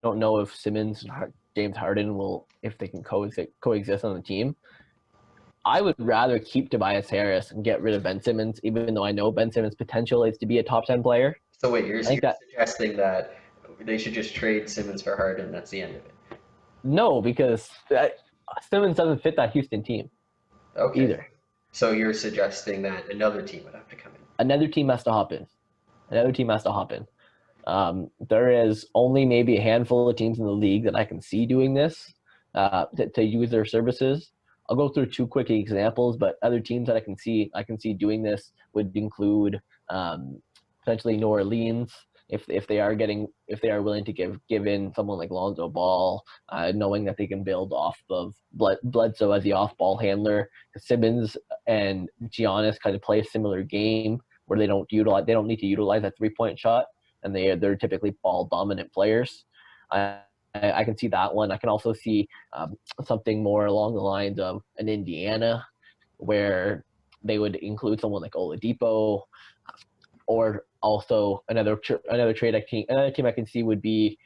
don't know if Simmons and James Harden will, if they can coexist on the team. I would rather keep Tobias Harris and get rid of Ben Simmons, even though I know Ben Simmons' potential is to be a top 10 player. So wait, I you're think that suggesting that they should just trade Simmons for Harden. That's the end of it. no, because Simmons doesn't fit that Houston team Okay. either. So you're suggesting that another team would have to come in. Another team has to hop in. Another team has to hop in. There is only maybe a handful of teams in the league that I can see doing this to use their services. I'll go through two quick examples, but other teams that I can see doing this would include potentially New Orleans if they are willing to give in someone like Lonzo Ball, knowing that they can build off of Bledsoe as the off ball handler. Simmons and Giannis kind of play a similar game where they don't need to utilize that 3-point shot, and they're typically ball dominant players. I can see that one. I can also see something more along the lines of an Indiana, where they would include someone like Oladipo, or also another team I can see would be.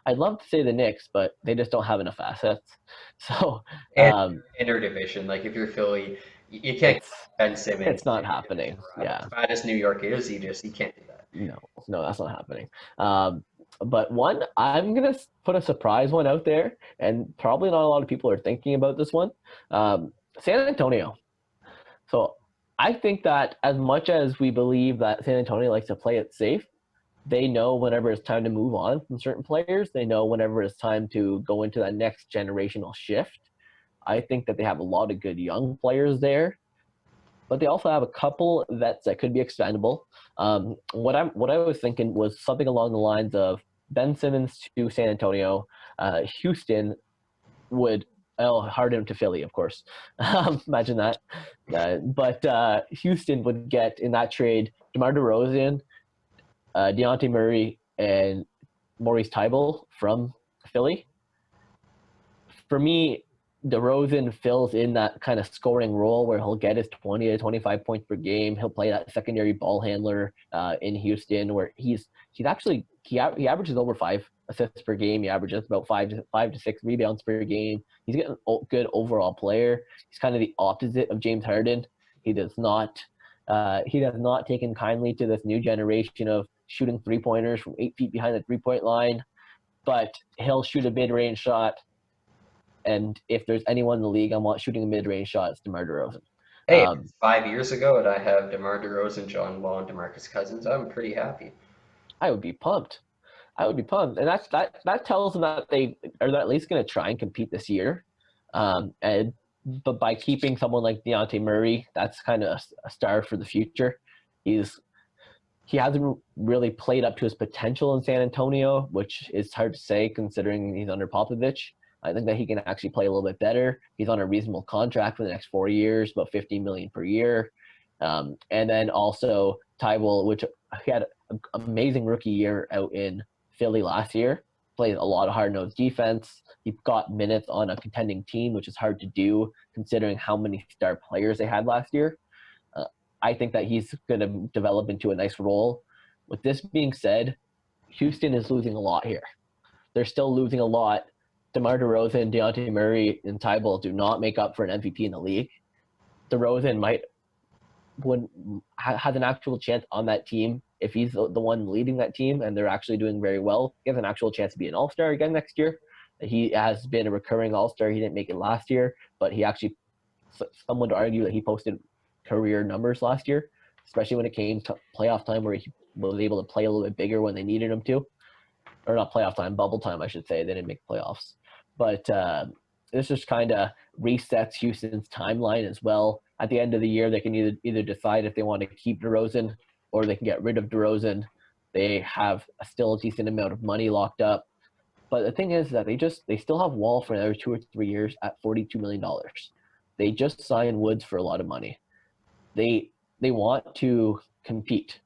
I'd love to say the Knicks, but they just don't have enough assets. So And interdivision, like if you're Philly, you can't it's get Ben Simmons it's not in a division happening. rival. Yeah, As bad as New York is, you can't do that. no, no, that's not happening. But one, I'm gonna put a surprise one out there, and probably not a lot of people are thinking about this one. San Antonio. So I think that as much as we believe that San Antonio likes to play it safe, they know whenever it's time to move on from certain players. They know whenever it's time to go into that next generational shift. I think that they have a lot of good young players there, but they also have a couple vets that could be expendable. What I was thinking was something along the lines of Ben Simmons to San Antonio, Houston would Harden to Philly, of course. Imagine that. But Houston would get in that trade DeMar DeRozan, Dejounte Murray, and Maurice Thybulle from Philly. For me, DeRozan fills in that kind of scoring role where he'll get his 20 to 25 points per game. He'll play that secondary ball handler in Houston, where he's actually he averages over 5 assists per game. He averages about 5 to 6 rebounds per game. He's getting a good overall player. He's kind of the opposite of James Harden. He does not taken kindly to this new generation of shooting 3-pointers from 8 feet behind the 3-point line, but he'll shoot a mid-range shot. And if there's anyone in the league I want shooting a mid-range shot, it's DeMar DeRozan. Hey, if Um, it's 5 years ago and I have DeMar DeRozan, John Wall, and DeMarcus Cousins, I'm pretty happy. I would be pumped. I would be pumped, and that tells them that they are at least going to try and compete this year. And but by keeping someone like Dejounte Murray, that's kind of a star for the future. He hasn't really played up to his potential in San Antonio, which is hard to say considering he's under Popovich. I think that he can actually play a little bit better. He's on a reasonable contract for the next 4 years, about $15 million per year. And then also Thybulle, which he had an amazing rookie year out in Philly last year. Played a lot of hard-nosed defense. He got minutes on a contending team, which is hard to do considering how many star players they had last year. I think that he's going to develop into a nice role. With this being said, Houston is losing a lot here. They're still losing a lot. DeMar DeRozan, Dejounte Murray, and Thybulle do not make up for an MVP in the league. DeRozan has an actual chance on that team if he's the one leading that team and they're actually doing very well. He has an actual chance to be an All-Star again next year. He has been a recurring All-Star. He didn't make it last year, but he actually, someone would argue that he posted career numbers last year, especially when it came to playoff time where he was able to play a little bit bigger when they needed him to. Or not playoff time, bubble time, I should say. They didn't make playoffs. But this just kind of resets Houston's timeline as well. At the end of the year, they can either decide if they want to keep DeRozan or they can get rid of DeRozan. They have still a decent amount of money locked up. But the thing is that they still have Wall for another 2 or 3 years at $42 million. They just signed Woods for a lot of money. They want to compete.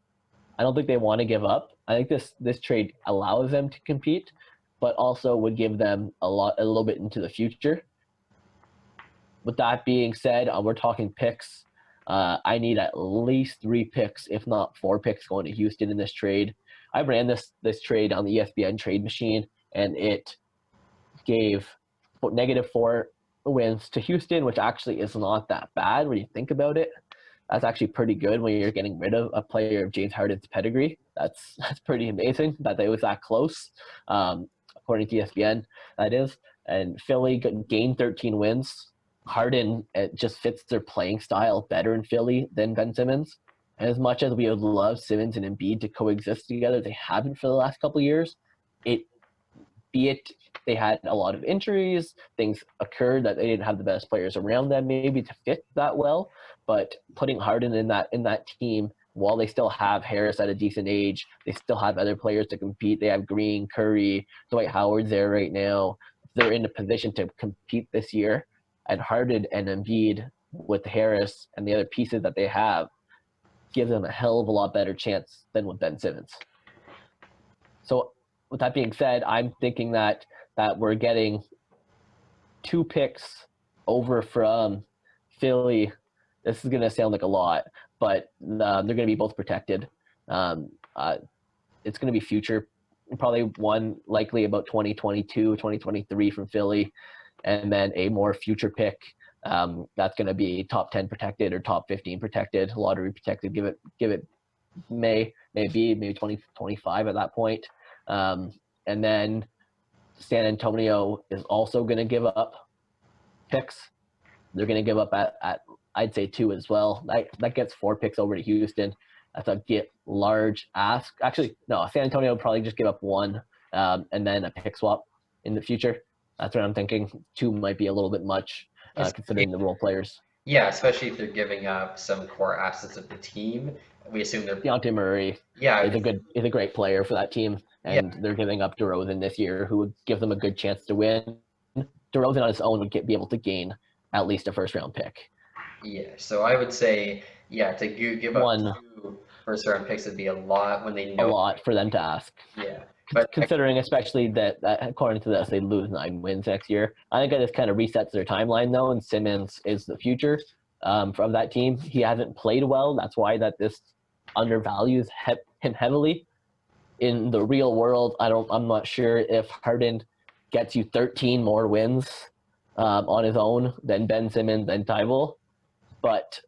I don't think they want to give up. I think this trade allows them to compete, but also would give them a little bit into the future. With that being said, we're talking picks. I need at least 3 picks, if not 4 picks, going to Houston in this trade. I ran this trade on the ESPN trade machine, and it gave -4 wins to Houston, which actually is not that bad when you think about it. That's actually pretty good when you're getting rid of a player of James Harden's pedigree. That's pretty amazing that they was that close, according to ESPN, that is. And Philly gained 13 wins. Harden, it just fits their playing style better in Philly than Ben Simmons. And as much as we would love Simmons and Embiid to coexist together, they haven't for the last couple of years. Be it they had a lot of injuries, things occurred that they didn't have the best players around them maybe to fit that well. But putting Harden in that team, while they still have Harris at a decent age, they still have other players to compete. They have Green, Curry, Dwight Howard's there right now. They're in a position to compete this year. And Harden and Embiid with Harris and the other pieces that they have give them a hell of a lot better chance than with Ben Simmons. So with that being said, I'm thinking that we're getting 2 picks over from Philly. This is going to sound like a lot, but they're going to be both protected. It's going to be future, probably one likely about 2022, 2023 from Philly, and then a more future pick that's going to be top 10 protected or top 15 protected, lottery protected. Give it maybe 2025 at that point. And then San Antonio is also going to give up picks. They're going to give up at I'd say 2 as well. That gets 4 picks over to Houston. That's a large ask. Actually, no, San Antonio will probably just give up 1 and then a pick swap in the future. That's what I'm thinking. 2 might be a little bit much considering the role players. Yeah, especially if they're giving up some core assets of the team. We assume they're Dejounte Murray is a great player for that team, and they're giving up DeRozan this year, who would give them a good chance to win. DeRozan on his own would be able to gain at least a first-round pick. Yeah, so I would say, to give up 2 first-round picks would be a lot when they know a lot for them to ask. Yeah, but considering especially that according to this they lose 9 wins next year, I think this kind of resets their timeline though. And Simmons is the future from that team. He hasn't played well. That's why that this undervalues him heavily. In the real world, I'm not sure if Harden gets you 13 more wins on his own than Ben Simmons and Thybulle, but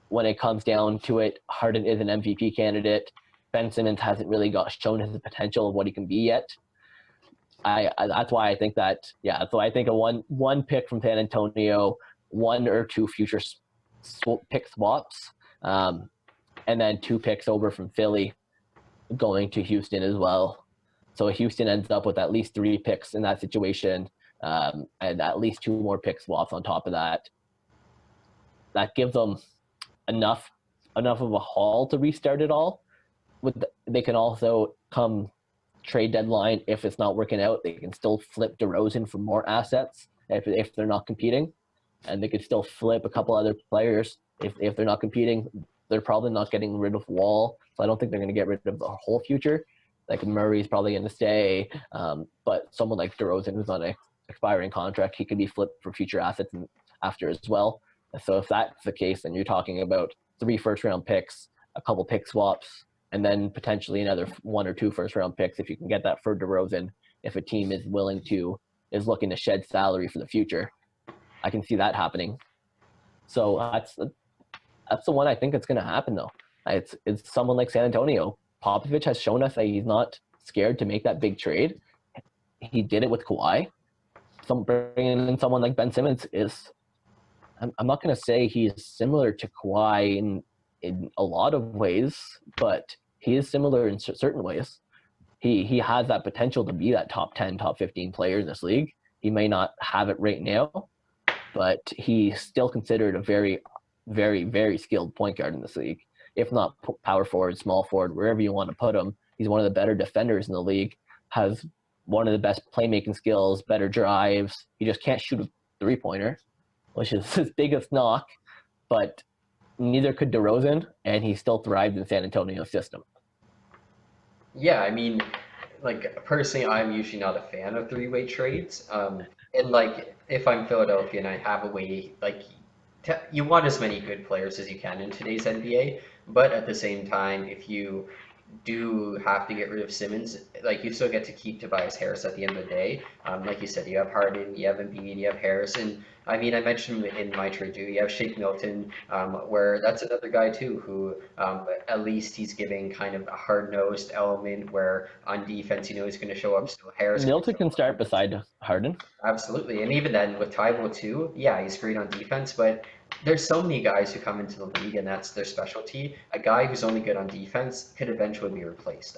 when it comes down to it, Harden is an MVP candidate. Ben Simmons hasn't really shown his potential of what he can be yet. That's why I think that that's why I think a one pick from San Antonio, 1 or 2 future pick swaps, and then 2 picks over from Philly going to Houston as well. So Houston ends up with at least 3 picks in that situation, and at least 2 more pick swaps on top of that. That gives them enough of a haul to restart it all. They can also come trade deadline, if it's not working out, they can still flip DeRozan for more assets if they're not competing, and they could still flip a couple other players if they're not competing. They're probably not getting rid of Wall, so I don't think they're going to get rid of the whole future. Like Murray's probably going to stay, but someone like DeRozan, who's on an expiring contract, he could be flipped for future assets after as well. So if that's the case, then you're talking about 3 first-round picks, a couple pick swaps, and then potentially another 1 or 2 first-round picks if you can get that for DeRozan. If a team is looking to shed salary for the future, I can see that happening. So that's the one I think it's going to happen though. It's someone like San Antonio. Popovich has shown us that he's not scared to make that big trade. He did it with Kawhi. Bringing in someone like Ben Simmons is. I'm not going to say he's similar to Kawhi in a lot of ways, but he is similar in certain ways. He has that potential to be that top 10, top 15 player in this league. He may not have it right now, but he's still considered a very, very, very skilled point guard in this league. If not power forward, small forward, wherever you want to put him. He's one of the better defenders in the league, has one of the best playmaking skills, better drives. He just can't shoot a three-pointer, which is his biggest knock, but neither could DeRozan, and he still thrived in San Antonio's system. Yeah, I mean, like, personally, I'm usually not a fan of 3-way trades. And, like, if I'm Philadelphia and I have a way, like, you want as many good players as you can in today's NBA, but at the same time, if you do have to get rid of Simmons, like you still get to keep Tobias Harris at the end of the day. Like you said, you have Harden, you have Embiid, you have Harris, and I mean, I mentioned in my trade too, you have Shake Milton, where that's another guy too who at least he's giving kind of a hard-nosed element where on defense, he's going to show up. Still, Harris can Milton show can up on start defense. beside Harden. Absolutely. And even then with Thybulle too, yeah, he's great on defense, but there's so many guys who come into the league and that's their specialty. A guy who's only good on defense could eventually be replaced.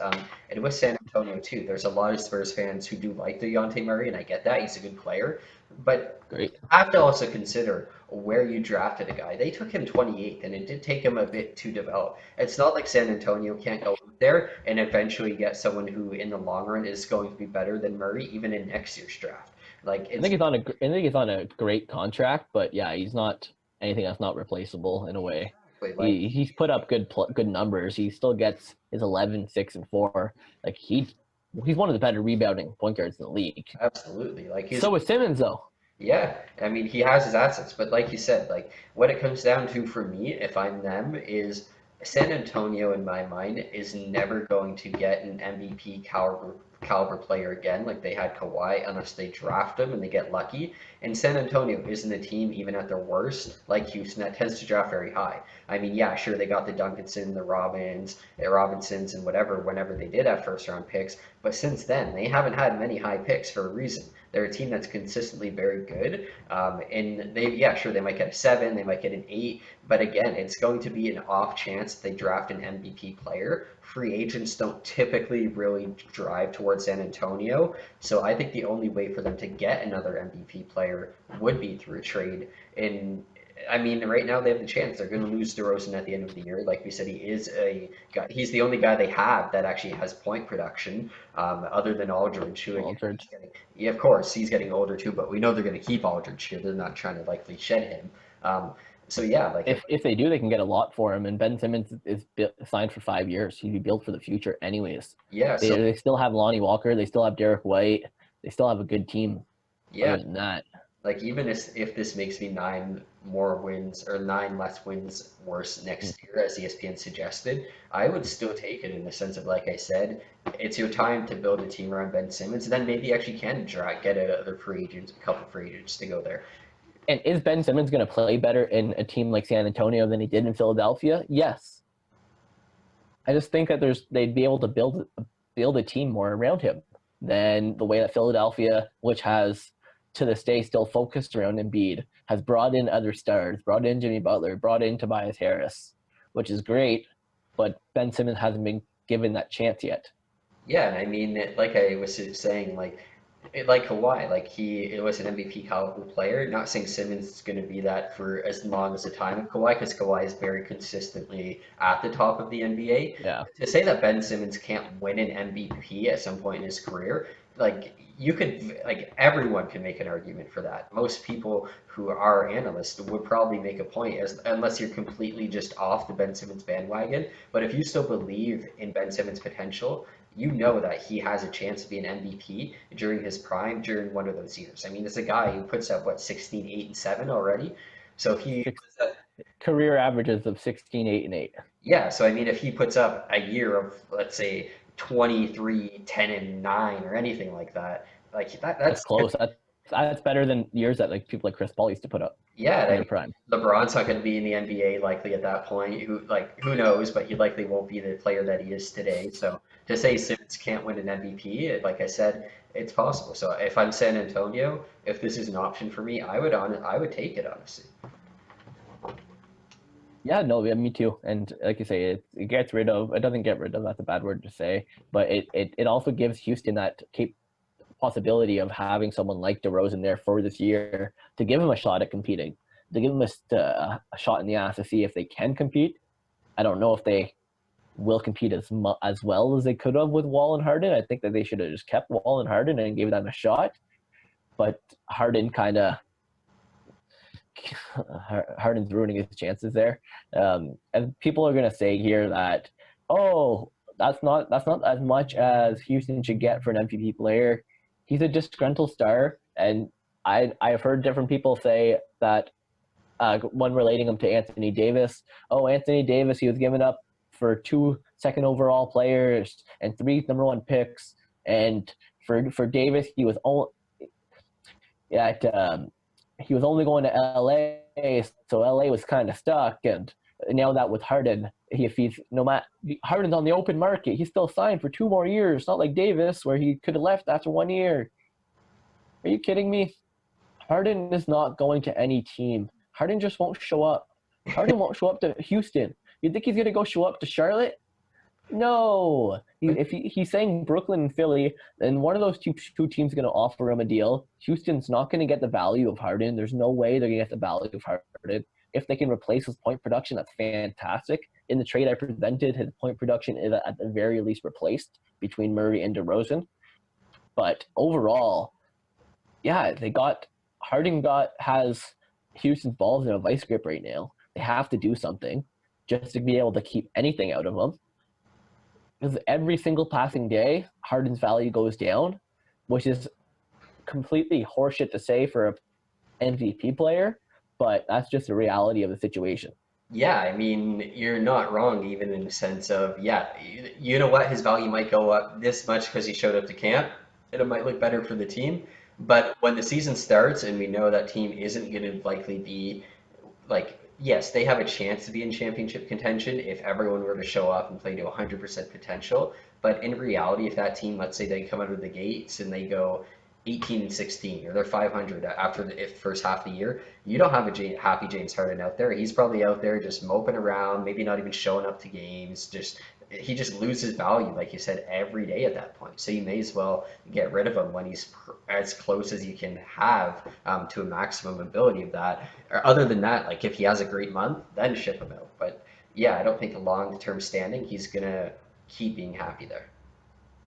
And with San Antonio too, there's a lot of Spurs fans who do like Dejounte Murray, and I get that. He's a good player. But Great. I have to also consider where you drafted a guy. They took him 28th, and it did take him a bit to develop. It's not like San Antonio can't go out there and eventually get someone who, in the long run, is going to be better than Murray, even in next year's draft. Like I it's think he's on a great contract, but yeah, he's not anything that's not replaceable in a way. exactly like He's put up good numbers. He still gets his 11, 6, and 4. Like he's one of the better rebounding point guards in the league. absolutely like he's So is Simmons though. yeah. I mean he has his assets, but like you said, like what it comes down to for me, if I'm them, is San Antonio in my mind is never going to get an MVP caliber player again, like they had Kawhi, unless they draft him and they get lucky. And San Antonio isn't a team, even at their worst, like Houston, that tends to draft very high. I mean, yeah, sure, they got the Duncanson, the Robinsons, and whatever, whenever they did have first round picks. But since then, they haven't had many high picks for a reason. They're a team that's consistently very good. And yeah, sure, they might get a 7, they might get an 8. But again, it's going to be an off chance they draft an MVP player. Free agents don't typically really drive towards San Antonio. So I think the only way for them to get another MVP player would be through a trade. And I mean, right now they have the chance. They're going to lose DeRozan at the end of the year. Like we said, he is a guy. He's the only guy they have that actually has point production, other than Aldridge, who again, Aldridge. yeah, of course, he's getting older too. But we know they're going to keep Aldridge here. They're not trying to likely shed him. So yeah, like If they do, they can get a lot for him. And Ben Simmons is signed for 5 years. He'd be built for the future, anyways. yeah, They so they still have Lonnie Walker. They still have Derek White. They still have a good team. yeah, Other than that, like even if this makes me 9 more wins or 9 less wins worse next year, as ESPN suggested, I would still take it in the sense of, like I said, it's your time to build a team around Ben Simmons. And then maybe you actually can get another free agent, a couple free agents to go there. and is Ben Simmons going to play better in a team like San Antonio than he did in Philadelphia? Yes. I just think that they'd be able to build a team more around him than the way that Philadelphia, which has to this day still focused around Embiid, has brought in other stars, brought in Jimmy Butler, brought in Tobias Harris, which is great, but Ben Simmons hasn't been given that chance yet. Yeah, and I mean, like I was saying, like Kawhi, like it was an MVP caliber player. Not saying Simmons is going to be that for as long as the time of Kawhi, because Kawhi is very consistently at the top of the NBA. Yeah. To say that Ben Simmons can't win an MVP at some point in his career, like you could, like everyone can make an argument for that. Most people who are analysts would probably make a point, unless you're completely just off the Ben Simmons bandwagon. But if you still believe in Ben Simmons' potential, you know that he has a chance to be an MVP during his prime during one of those years. I mean, it's a guy who puts up what 16, 8, and 7 already. So if he Six puts up, career averages of 16, 8, and 8. yeah, so I mean, if he puts up a year of, let's say, 23, 10, and 9 or anything like that, like That's that's close. That's better than years that like people like Chris Paul used to put up yeah, in I their mean, prime. LeBron's not going to be in the NBA likely at that point. Who knows? But he likely won't be the player that he is today. So to say Simmons can't win an MVP, like I said, it's possible. So if I'm San Antonio, if this is an option for me, I would take it honestly. Yeah, no, yeah, me too. And like you say, it gets rid of. It doesn't get rid of. That's a bad word to say, but it also gives Houston that possibility of having someone like DeRozan there for this year to give him a shot at competing, to give him a shot in the ass to see if they can compete. I don't know if they will compete as well as they could have with Wall and Harden. I think that they should have just kept Wall and Harden and gave them a shot. But Harden's ruining his chances there. And people are going to say here that, oh, that's not as much as Houston should get for an MVP player. He's a disgruntled star, and I've heard different people say that one relating him to Anthony Davis. Oh, Anthony Davis, he was given up for 2 second overall players and 3 number 1 picks. And for Davis, he was only going to LA, so LA was kind of stuck. And now that with Harden, if he's no matter Harden's on the open market, he's still signed for 2 more years. Not like Davis, where he could have left after 1 year. Are you kidding me? Harden is not going to any team. Harden just won't show up. Harden won't show up to Houston. You think he's gonna go show up to Charlotte? No. If he's saying Brooklyn and Philly, then one of those two teams is going to offer him a deal. Houston's not going to get the value of Harden. There's no way they're going to get the value of Harden. If they can replace his point production, that's fantastic. In the trade I presented, his point production is at the very least replaced between Murray and DeRozan. But overall, yeah, Harden has Houston's balls in a vice grip right now. They have to do something just to be able to keep anything out of him. Because every single passing day, Harden's value goes down, which is completely horseshit to say for an MVP player, but that's just the reality of the situation. Yeah, I mean, you're not wrong, even in the sense of, yeah, you know what, his value might go up this much because he showed up to camp, and it might look better for the team. But when the season starts and we know that team isn't going to likely be like, yes, they have a chance to be in championship contention if everyone were to show up and play to 100% potential. But in reality, if that team, let's say they come out of the gates and they go 18-16 or they're 500 after the first half of the year, you don't have a happy James Harden out there. He's probably out there just moping around, maybe not even showing up to games. He just loses value, like you said, every day at that point. So you may as well get rid of him when he's as close as you can have to a maximum ability of that. Or other than that, like if he has a great month, then ship him out. But yeah, I don't think the long-term standing, he's gonna keep being happy there.